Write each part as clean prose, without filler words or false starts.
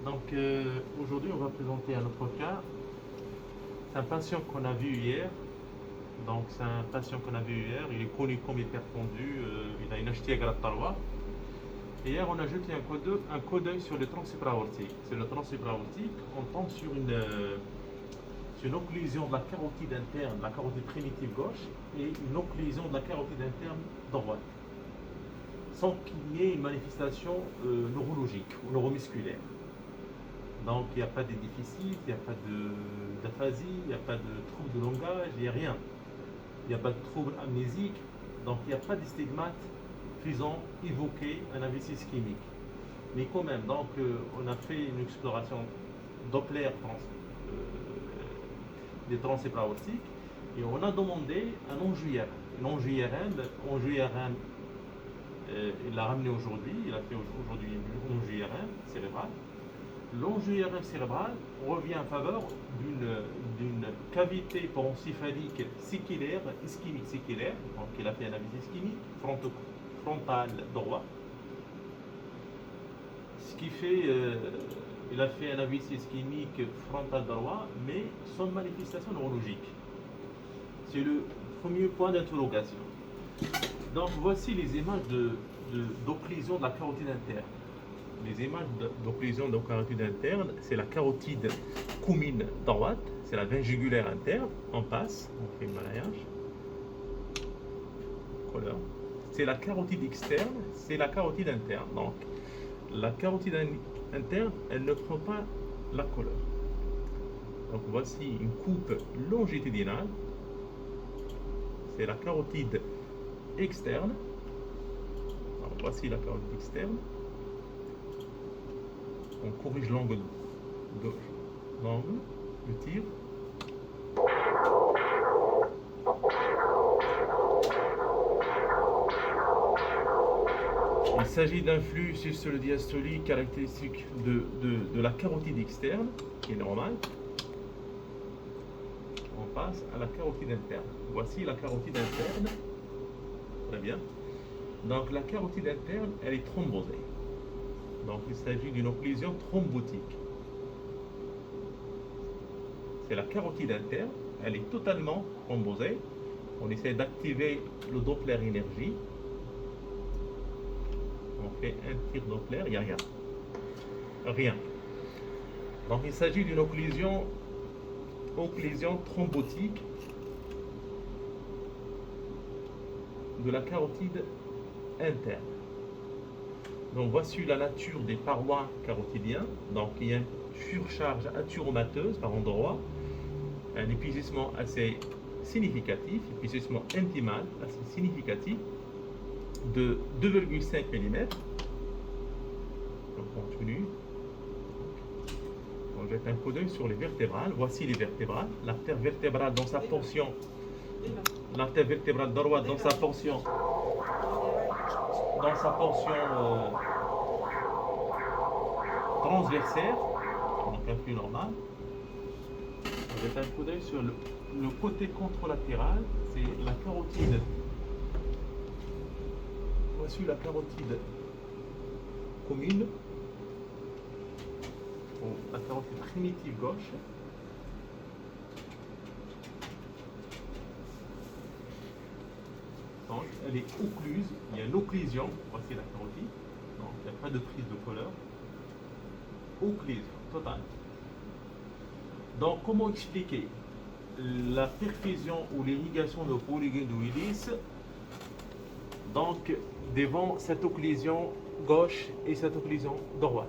Aujourd'hui, on va présenter un autre cas. C'est un patient qu'on a vu hier. Il est connu comme hypertendu. Il a une HTA Tarwa. Et hier, on a jeté un coup d'œil sur le tronc supraortique. Sur le tronc supraortique, on tombe sur une occlusion de la carotide interne, de la carotide primitive gauche, et une occlusion de la carotide interne droite, sans qu'il y ait une manifestation neurologique ou neuromusculaire. Donc il n'y a pas de déficit, il n'y a pas d'aphasie, il n'y a pas de trouble de langage, il n'y a rien. Il n'y a pas de trouble amnésique, donc il n'y a pas de stigmate faisant évoquer un AVC ischémique. Mais quand même, on a fait une exploration Doppler des troncs supraortiques et on a demandé un ONGIRM. Il l'a ramené aujourd'hui, il a fait aujourd'hui une ONGIRM cérébrale. L'ONGIRM cérébrale revient en faveur d'une cavité parencéphalique séquilaire, ischémique séquilaire, donc il a fait un AVC ischémique frontal droit, ce qui fait il a fait un AVC ischémique frontal droit, mais sans manifestation neurologique. C'est le premier point d'interrogation. Donc voici les images d'occlusion de la carotide interne. Les images d'occlusion de la carotide interne, c'est la carotide commune droite, c'est la veine jugulaire interne, on passe, on fait le balayage. Couleur. C'est la carotide externe, c'est la carotide interne. Donc la carotide interne, elle ne prend pas la couleur. Donc voici une coupe longitudinale, c'est la carotide externe. Alors, voici la carotide externe. On corrige l'angle gauche, l'angle, le tir. Il s'agit d'un flux systolo-diastolique caractéristique de la carotide externe, qui est normale. On passe à la carotide interne. Voici la carotide interne. Très bien. Donc la carotide interne, elle est thrombosée. Donc il s'agit d'une occlusion thrombotique. C'est la carotide interne, elle est totalement thrombosée. On essaie d'activer le Doppler énergie. On fait un tir Doppler, il n'y a rien. Rien. Donc il s'agit d'une occlusion thrombotique de la carotide interne. Donc voici la nature des parois carotidiennes. Donc il y a une surcharge athyromateuse par endroit, un épuisement assez significatif, épuisement intimal assez significatif de 2,5 mm. On continue. On jette un coup d'œil sur les vertébrales. Voici les vertébrales. L'artère vertébrale dans sa portion, l'artère vertébrale droite dans sa portion transversaire, donc un flux normal. On jette un coup d'œil sur le côté contralatéral, c'est la carotide. Voici la carotide commune, la carotide primitive gauche. Donc, elle est occluse, il y a une occlusion, voici la carotide, donc il n'y a pas de prise de couleur. Occlusion totale. Donc, comment expliquer la perfusion ou l'irrigation de polygone de Willis donc devant cette occlusion gauche et cette occlusion droite?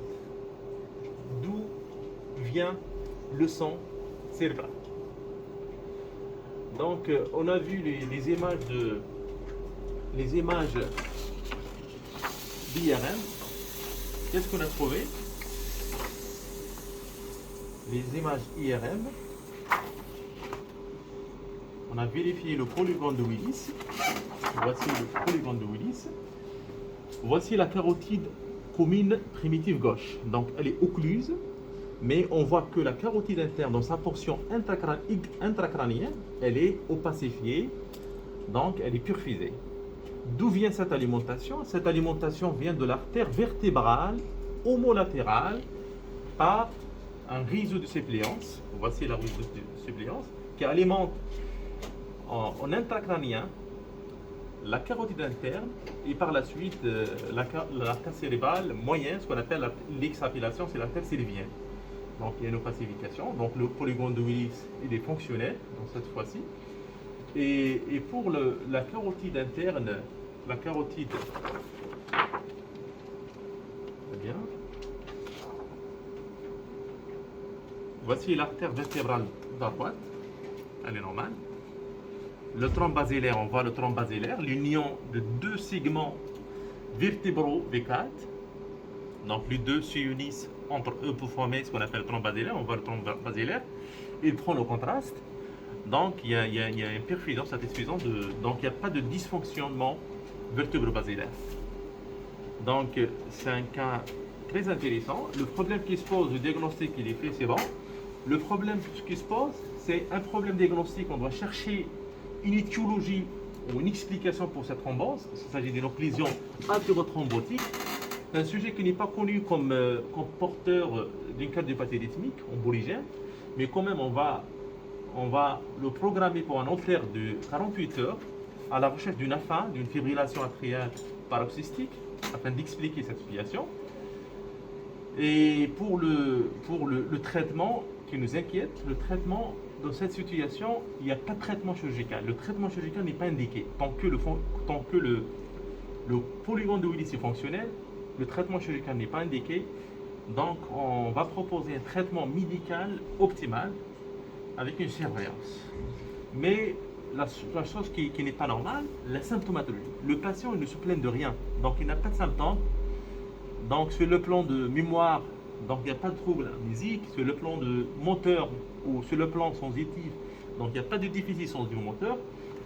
D'où vient le sang cérébral? Donc, on a vu les images d'IRM. Qu'est-ce qu'on a trouvé? Les images IRM. On a vérifié le polygone de Willis. Voici le polygone de Willis. Voici la carotide commune primitive gauche. Donc elle est occluse, mais on voit que la carotide interne dans sa portion intracrânienne, elle est opacifiée, donc elle est perfusée. D'où vient cette alimentation? Cette alimentation vient de l'artère vertébrale homolatérale par un réseau de suppléance. Voici la réseau de suppléance qui alimente en intracrânien la carotide interne et par la suite l'artère cérébrale moyenne, ce qu'on appelle l'extrapolation, c'est l'artère sylvienne. Donc il y a une opacification. Donc le polygone de Willis, il est fonctionnel dans cette fois-ci. Et pour la carotide interne, la carotide, très bien. Voici l'artère vertébrale droite, elle est normale. Le tronc basilaire, on voit le tronc basilaire, l'union de deux segments vertébraux V4. Donc les deux s'unissent entre eux pour former ce qu'on appelle le tronc basilaire. On voit le tronc basilaire, il prend le contraste. Donc il y a une perfusion satisfaisante, donc il n'y a pas de dysfonctionnement vertébro-basilaire. Donc c'est un cas très intéressant. Le problème qui se pose, le diagnostic il est fait, c'est bon. Le problème qui se pose, c'est un problème diagnostique, on doit chercher une étiologie ou une explication pour cette thrombose. Il s'agit d'une occlusion athérothrombotique. C'est un sujet qui n'est pas connu comme porteur d'une cardiopathie rythmique emboligène, mais quand même on va le programmer pour un enfer de 48 heures à la recherche d'une AFA, d'une fibrillation atriale paroxystique, afin d'expliquer cette situation. Et pour le traitement qui nous inquiète, le traitement dans cette situation, il n'y a pas de traitement chirurgical. Le traitement chirurgical n'est pas indiqué. Tant que le polygone de Willis est fonctionnel, le traitement chirurgical n'est pas indiqué. Donc on va proposer un traitement médical optimal avec une surveillance. Mais la chose qui n'est pas normale, la symptomatologie. Le patient il ne se plaint de rien, donc il n'a pas de symptômes. Donc sur le plan de mémoire, donc il n'y a pas de trouble amnésique. Sur le plan de moteur ou sur le plan sensitif, donc il n'y a pas de déficit sensorio-moteur.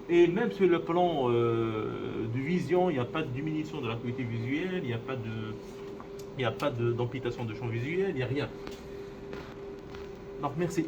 Et même sur le plan de vision, il n'y a pas de diminution de l'acuité visuelle, il n'y a pas d'amputation de champ visuel, il n'y a rien. Donc merci.